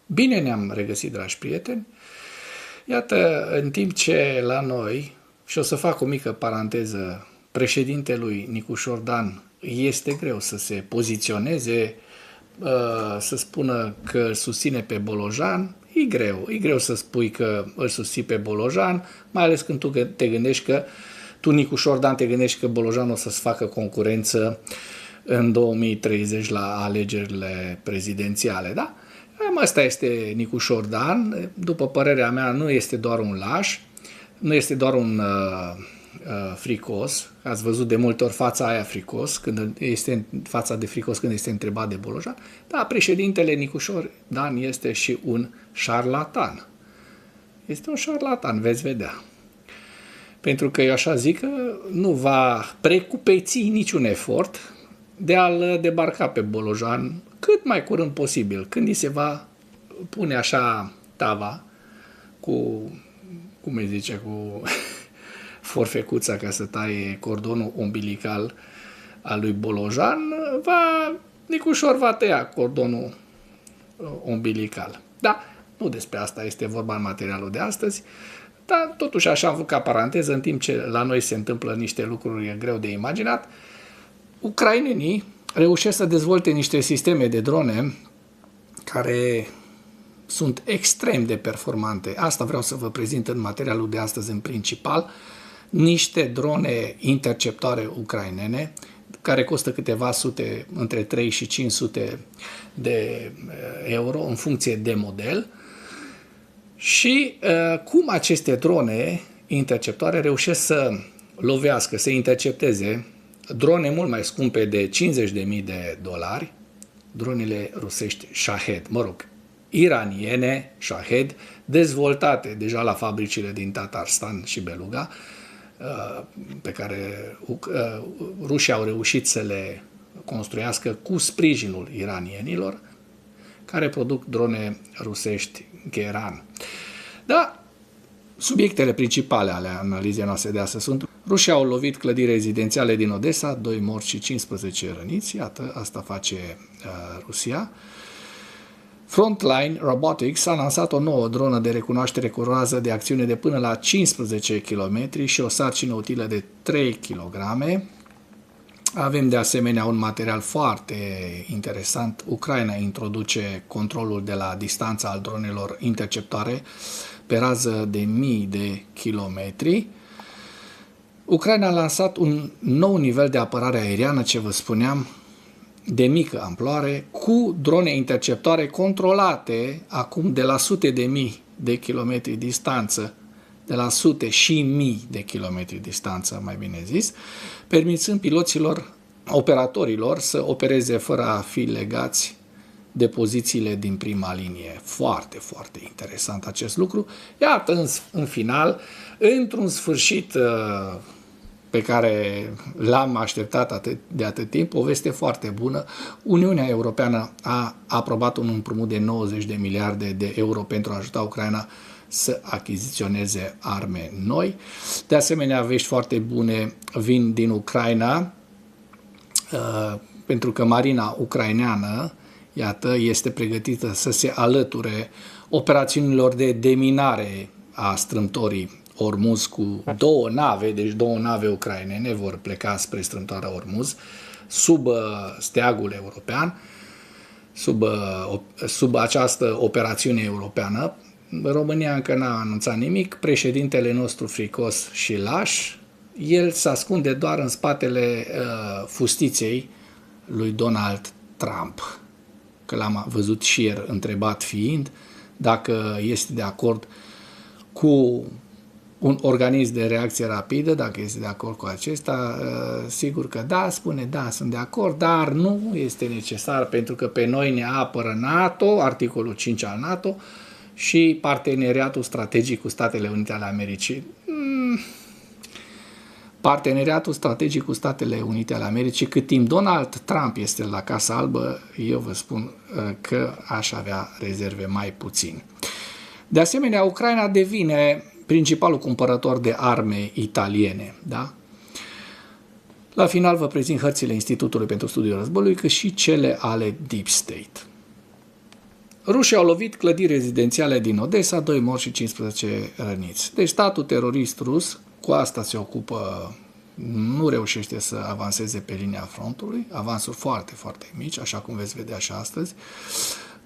Bine ne-am regăsit, dragi prieteni. Iată, în timp ce la noi, și o să fac o mică paranteză, președintelui Nicușor Dan este greu să se poziționeze, să spună că îl susține pe Bolojan, e greu să spui că îl susții pe Bolojan, mai ales când tu te gândești că tu, Nicușor Dan, te gândești că Bolojan o să-ți facă concurență în 2030 la alegerile prezidențiale, da? Ăsta este Nicușor Dan, după părerea mea nu este doar un laș, nu este doar un fricos, ați văzut de multe ori fața aia fricos, când este fața de fricos când este întrebat de Bolojan, dar președintele Nicușor Dan este și un șarlatan. Este un șarlatan, veți vedea. Pentru că eu așa zic că nu va precupeți niciun efort de a-l debarca pe Bolojan cât mai curând posibil, când îi se va pune așa tava cu, cum îi zice, cu forfecuța ca să taie cordonul umbilical al lui Bolojan, Nicușor va tăia cordonul umbilical. Da, nu despre asta este vorba în materialul de astăzi, dar totuși așa am făcut ca paranteză, în timp ce la noi se întâmplă niște lucruri greu de imaginat, ucrainenii reușesc să dezvolte niște sisteme de drone care sunt extrem de performante. Asta vreau să vă prezint în materialul de astăzi în principal. Niște drone interceptoare ucrainene care costă câteva sute, între 3 și 500 de euro în funcție de model. Și cum aceste drone interceptoare reușesc să lovească, să intercepteze drone mult mai scumpe de $50.000, dronele rusești Shahed, iraniene Shahed, dezvoltate deja la fabricile din Tatarstan și Beluga, pe care rușii au reușit să le construiască cu sprijinul iranienilor, care produc drone rusești Geran. Da, subiectele principale ale analizei noastre de astăzi sunt: rușii au lovit clădiri rezidențiale din Odessa, 2 morți și 15 răniți, iată, asta face Rusia. Frontline Robotics a lansat o nouă dronă de recunoaștere cu rază de acțiune de până la 15 km și o sarcină utilă de 3 kg. Avem de asemenea un material foarte interesant. Ucraina introduce controlul de la distanță al dronelor interceptoare pe rază de mii de kilometri. Ucraina a lansat un nou nivel de apărare aeriană, ce vă spuneam, de mică amploare, cu drone interceptoare controlate acum de la sute de mii de kilometri distanță, de la sute și mii de kilometri distanță, mai bine zis, permițând piloților, operatorilor să opereze fără a fi legați de pozițiile din prima linie. Foarte, foarte interesant acest lucru. Iată, în final, într-un sfârșit pe care l-am așteptat de atât timp, o veste foarte bună. Uniunea Europeană a aprobat un împrumut de 90 de miliarde de euro pentru a ajuta Ucraina să achiziționeze arme noi. De asemenea, vești foarte bune vin din Ucraina, pentru că marina ucraineană, iată, este pregătită să se alăture operațiunilor de deminare a strâmtorii Ormuz cu două nave, deci două nave ucrainene vor pleca spre strâmtoarea Ormuz sub steagul european, sub această operațiune europeană. România încă n-a anunțat nimic, președintele nostru fricos și laș, el se ascunde doar în spatele fustiței lui Donald Trump, că l-am văzut și ieri întrebat fiind dacă este de acord cu un organism de reacție rapidă, dacă este de acord cu acesta, sigur că da, spune da, sunt de acord, dar nu este necesar pentru că pe noi ne apără NATO, articolul 5 al NATO și parteneriatul strategic cu Statele Unite ale Americii. Parteneriatul strategic cu Statele Unite ale Americii, cât timp Donald Trump este la Casa Albă, eu vă spun că aș avea rezerve mai puțin. De asemenea, Ucraina devine principalul cumpărător de arme italiene. Da? La final vă prezint hărțile Institutului pentru Studiul Războiului, cât și cele ale Deep State. Rușii au lovit clădiri rezidențiale din Odessa, 2 morți și 15 răniți. Deci statul terorist rus cu asta se ocupă, nu reușește să avanseze pe linia frontului, avansuri foarte, foarte mici, așa cum veți vedea și astăzi.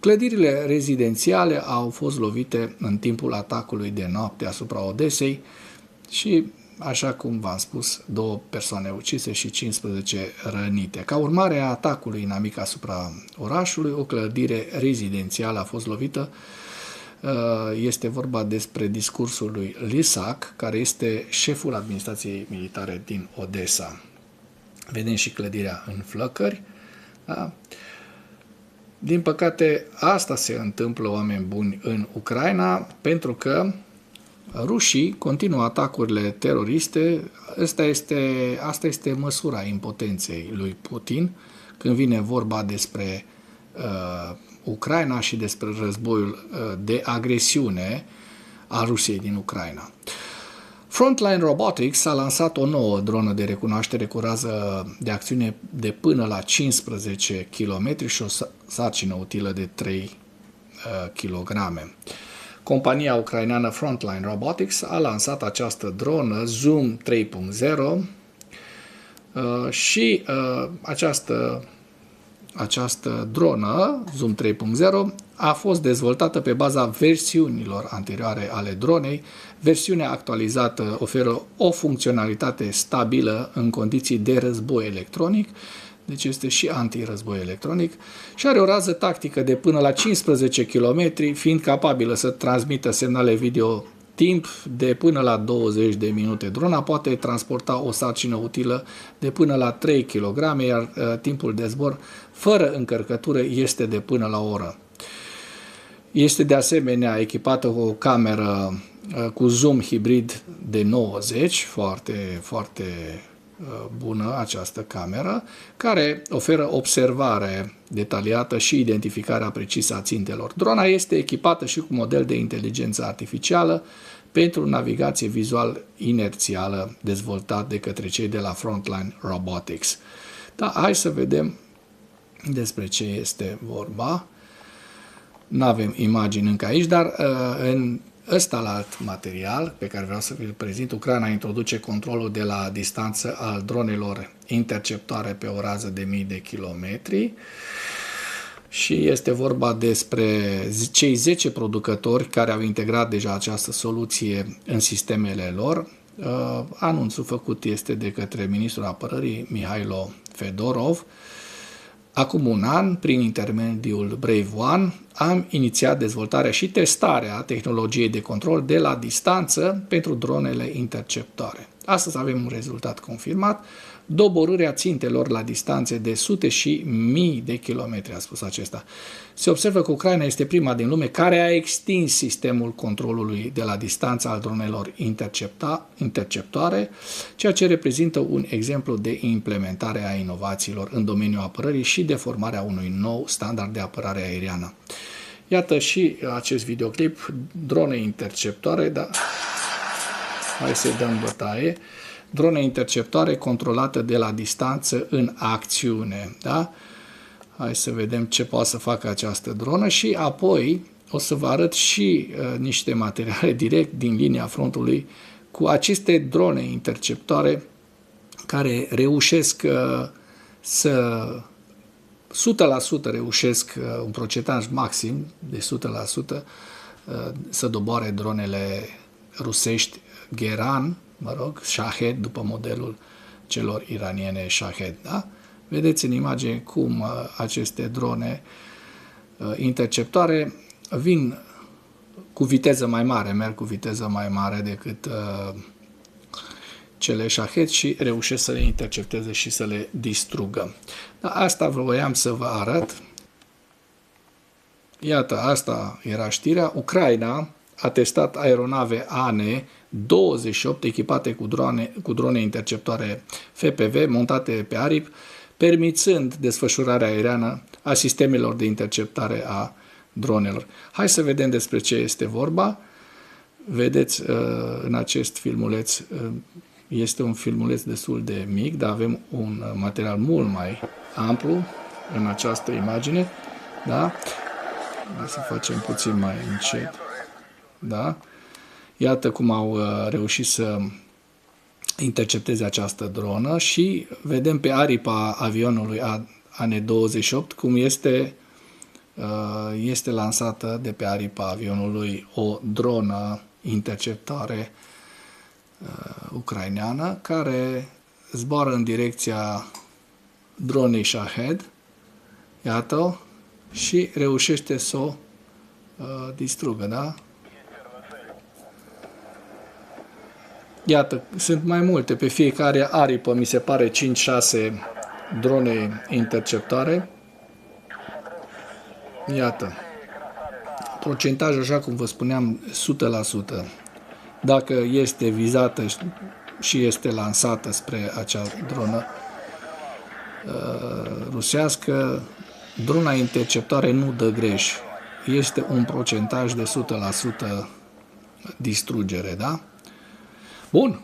Clădirile rezidențiale au fost lovite în timpul atacului de noapte asupra Odesei și, așa cum v-am spus, 2 persoane ucise și 15 rănite. Ca urmare a atacului inamic asupra orașului, o clădire rezidențială a fost lovită. Este vorba despre discursul lui Lysak, care este șeful administrației militare din Odessa. Vedem și clădirea în flăcări. Da? Din păcate, asta se întâmplă, oameni buni, în Ucraina, pentru că rușii continuă atacurile teroriste. Asta este măsura impotenței lui Putin când vine vorba despre Ucraina și despre războiul de agresiune a Rusiei din Ucraina. Frontline Robotics a lansat o nouă dronă de recunoaștere cu rază de acțiune de până la 15 km și o sarcină utilă de 3 kg. Compania ucraineană Frontline Robotics a lansat această dronă Zoom 3.0 și această dronă Zoom 3.0 a fost dezvoltată pe baza versiunilor anterioare ale dronei. Versiunea actualizată oferă o funcționalitate stabilă în condiții de război electronic, deci este și anti-război electronic, și are o rază tactică de până la 15 km, fiind capabilă să transmită semnale video timp de până la 20 de minute. Drona poate transporta o sarcină utilă de până la 3 kg, iar timpul de zbor fără încărcătură este de până la o oră. Este de asemenea echipată cu o cameră cu zoom hibrid de 90, foarte, foarte bună această cameră, care oferă observare detaliată și identificarea precisă a țintelor. Drona este echipată și cu model de inteligență artificială pentru navigație vizual inerțială dezvoltat de către cei de la Frontline Robotics. Da, hai să vedem despre ce este vorba. Nu avem imagini încă aici, dar în alt material pe care vreau să vi-l prezint, Ucraina introduce controlul de la distanță al dronelor interceptoare pe o rază de mii de kilometri și este vorba despre cei 10 producători care au integrat deja această soluție în sistemele lor. Anunțul făcut este de către ministrul apărării Mihailo Fedorov. Acum un an, prin intermediul Brave One, am inițiat dezvoltarea și testarea tehnologiei de control de la distanță pentru dronele interceptoare. Astăzi avem un rezultat confirmat, doborârea țintelor la distanțe de sute și mii de kilometri, a spus acesta. Se observă că Ucraina este prima din lume care a extins sistemul controlului de la distanță al dronelor interceptoare, ceea ce reprezintă un exemplu de implementare a inovațiilor în domeniul apărării și de formarea unui nou standard de apărare aeriană. Iată și acest videoclip, drone interceptoare, dar hai să-i dăm bătaie. Drone interceptoare controlată de la distanță în acțiune. Da? Hai să vedem ce poate să facă această dronă și apoi o să vă arăt și niște materiale direct din linia frontului cu aceste drone interceptoare care reușesc să 100% reușesc un procentaj maxim de 100% să doboare dronele rusești Geran, Shahed, după modelul celor iraniene Shahed. Da? Vedeți în imagine cum aceste drone interceptoare vin cu viteză mai mare, merg cu viteză mai mare decât cele Shahed și reușesc să le intercepteze și să le distrugă. Dar asta voiam să vă arăt. Iată, asta era știrea. Ucraina a testat aeronave AN-28 echipate cu drone interceptoare FPV montate pe aripi, permițând desfășurarea aeriană a sistemelor de interceptare a dronelor. Hai să vedem despre ce este vorba. Vedeți în acest filmuleț, este un filmuleț destul de mic, dar avem un material mult mai amplu în această imagine. Da? Să facem puțin mai încet. Da? Iată cum au reușit să intercepteze această dronă și vedem pe aripa avionului AN-28 cum este lansată de pe aripa avionului o dronă interceptare ucraineană care zboară în direcția dronei Shahed, iată, și reușește să o distrugă, da? Iată, sunt mai multe, pe fiecare aripă mi se pare 5-6 drone interceptare. Iată, procentaj, așa cum vă spuneam, 100%. Dacă este vizată și este lansată spre acea dronă rusească, drona interceptare nu dă greș. Este un procentaj de 100% distrugere, da? Bun.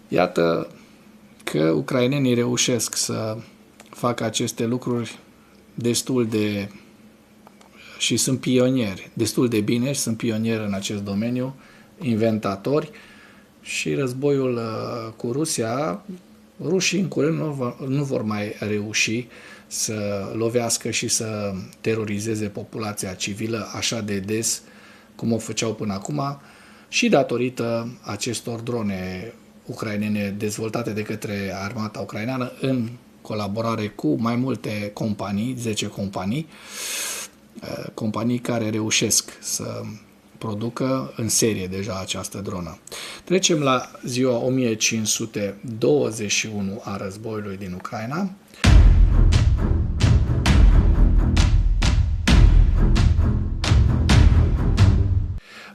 Iată că ucrainenii reușesc să facă aceste lucruri destul de... și sunt pionieri, destul de bine și sunt pionieri în acest domeniu, inventatori, și războiul cu Rusia, rușii în curând nu vor mai reuși să lovească și să terorizeze populația civilă așa de des cum o făceau până acum, și datorită acestor drone ucrainene dezvoltate de către armata ucraineană în colaborare cu mai multe companii, 10 companii care reușesc să producă în serie deja această dronă. Trecem la ziua 1521 a războiului din Ucraina.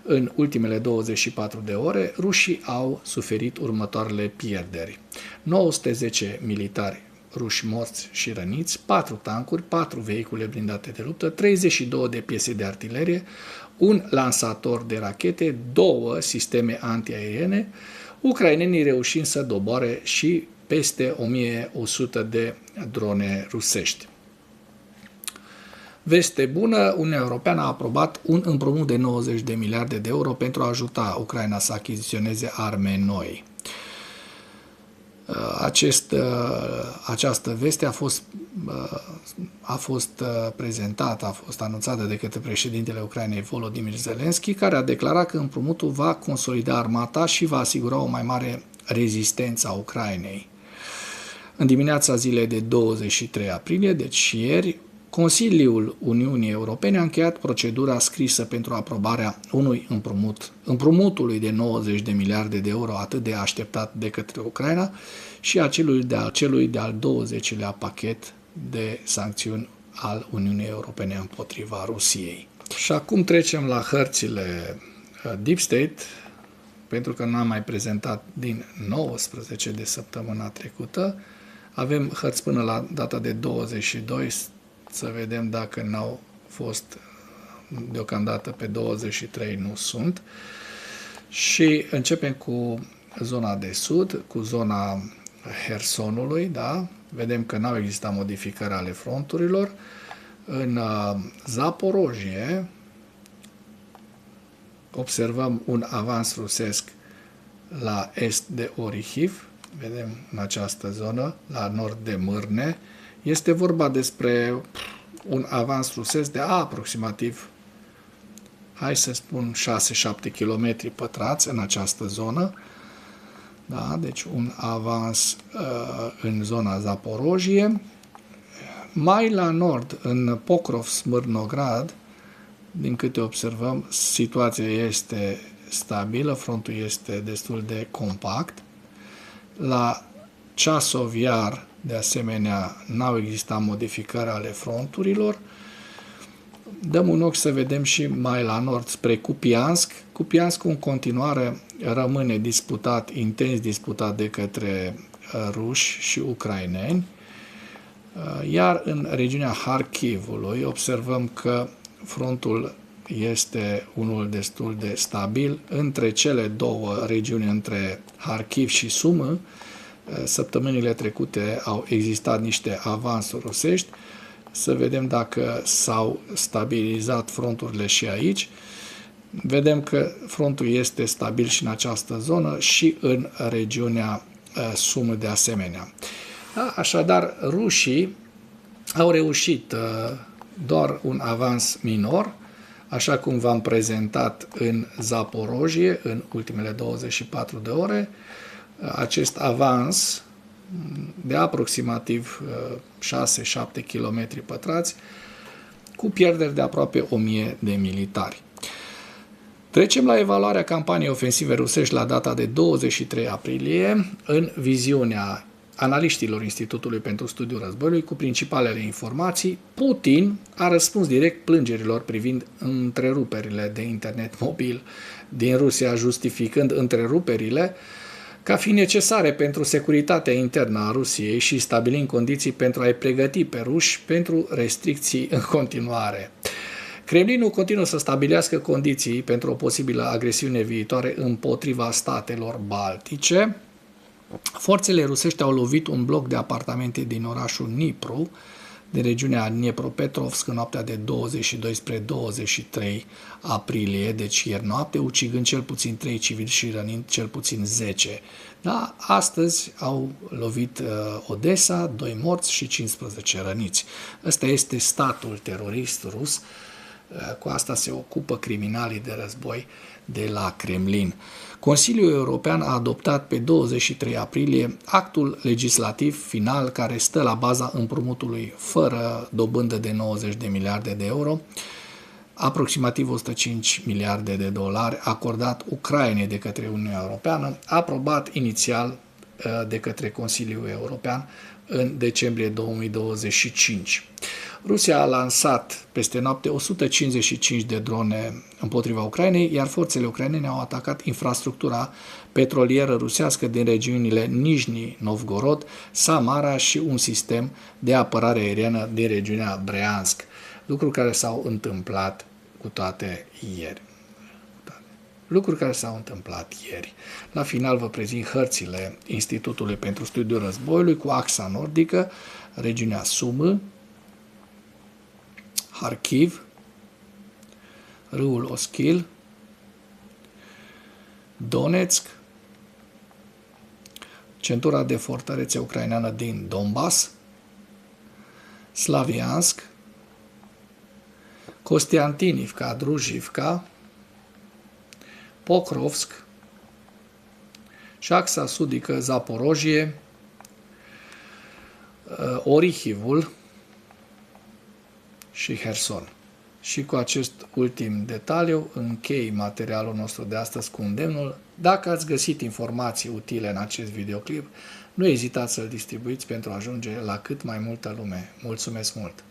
În ultimele 24 de ore, rușii au suferit următoarele pierderi. 910 militari ruși morți și răniți, 4 tancuri, 4 vehicule blindate de luptă, 32 de piese de artilerie, un lansator de rachete, 2 sisteme antiaeriene, ucrainenii reușind să doboare și peste 1100 de drone rusești. Veste bună, Uniunea Europeană a aprobat un împrumut de 90 de miliarde de euro pentru a ajuta Ucraina să achiziționeze arme noi. Această veste a fost prezentată, a fost anunțată de către președintele Ucrainei Volodymyr Zelensky, care a declarat că împrumutul va consolida armata și va asigura o mai mare rezistență a Ucrainei. În dimineața zilei de 23 aprilie, deci ieri, Consiliul Uniunii Europene a încheiat procedura scrisă pentru aprobarea unui împrumutului de 90 de miliarde de euro atât de așteptat de către Ucraina și a celui de-al 20-lea pachet de sancțiuni al Uniunii Europene împotriva Rusiei. Și acum trecem la hărțile Deep State, pentru că n-am mai prezentat din 19 de săptămâna trecută. Avem hărți până la data de 22, să vedem dacă n-au fost deocamdată pe 23, nu sunt. Și începem cu zona de sud, cu zona Hersonului, da? Vedem că n-au existat modificări ale fronturilor. În Zaporojie observăm un avans rusesc la est de Orihiv, vedem în această zonă, la nord de Mârne. Este vorba despre un avans rusesc de aproximativ, hai să spun, 6-7 km pătrați în această zonă. Da? Deci un avans în zona Zaporojie. Mai la nord, în Pokrov-Smârnograd, din câte observăm, situația este stabilă, frontul este destul de compact. La Chasov Yar, de asemenea, n-au existat modificări ale fronturilor. Dăm un ochi să vedem și mai la nord spre Kupiansk. Kupiansk în continuare rămâne disputat, intens disputat de către ruși și ucraineni. Iar în regiunea Harkivului observăm că frontul este unul destul de stabil. Între cele două regiuni, între Harkiv și Sumă, săptămânile trecute au existat niște avansuri rusești. să vedem dacă s-au stabilizat fronturile și aici. Vedem că frontul este stabil și în această zonă și în regiunea Sumă de asemenea. Da? Așadar, rușii au reușit doar un avans minor, așa cum v-am prezentat în Zaporojie în ultimele 24 de ore. Acest avans de aproximativ 6-7 km pătrați, cu pierderi de aproape 1000 de militari. Trecem la evaluarea campaniei ofensive rusești la data de 23 aprilie, în viziunea analiștilor Institutului pentru Studiul Războiului cu principalele informații. Putin a răspuns direct plângerilor privind întreruperile de internet mobil din Rusia, justificând întreruperile ca fi necesare pentru securitatea internă a Rusiei și stabilind condiții pentru a-i pregăti pe ruși pentru restricții în continuare. Kremlinul continuă să stabilească condiții pentru o posibilă agresiune viitoare împotriva statelor baltice. Forțele rusești au lovit un bloc de apartamente din orașul Dnipru, din regiunea Dniepropetrovsk, în noaptea de 22 spre 23 aprilie, deci ieri noapte, ucigând cel puțin 3 civili și rănind cel puțin 10. Da? Astăzi au lovit Odessa, 2 morți și 15 răniți. Ăsta este statul terorist rus. Cu asta se ocupă criminalii de război de la Kremlin. Consiliul European a adoptat pe 23 aprilie actul legislativ final care stă la baza împrumutului fără dobândă de 90 de miliarde de euro, aproximativ 105 miliarde de dolari, acordat Ucrainei de către Uniunea Europeană, aprobat inițial de către Consiliul European în decembrie 2025. Rusia a lansat peste noapte 155 de drone împotriva Ucrainei, iar forțele ucrainene au atacat infrastructura petrolieră rusească din regiunile Nijni Novgorod, Samara și un sistem de apărare aeriană din regiunea Breansk, lucruri care s-au întâmplat cu toate ieri. Lucruri care s-au întâmplat ieri. La final vă prezint hărțile Institutului pentru Studiul Războiului cu axa nordică, regiunea Sumă, Kharkiv, râul Oschil, Donetsk, centura de fortărețe ucraineană din Donbass, Slaviansk, Kostiantinivka, Druzhivka, Pokrovsk și axa sudică Zaporojie, Orihivul și Herson. Și cu acest ultim detaliu închei materialul nostru de astăzi cu îndemnul. Dacă ați găsit informații utile în acest videoclip, nu ezitați să-l distribuiți pentru a ajunge la cât mai multă lume. Mulțumesc mult!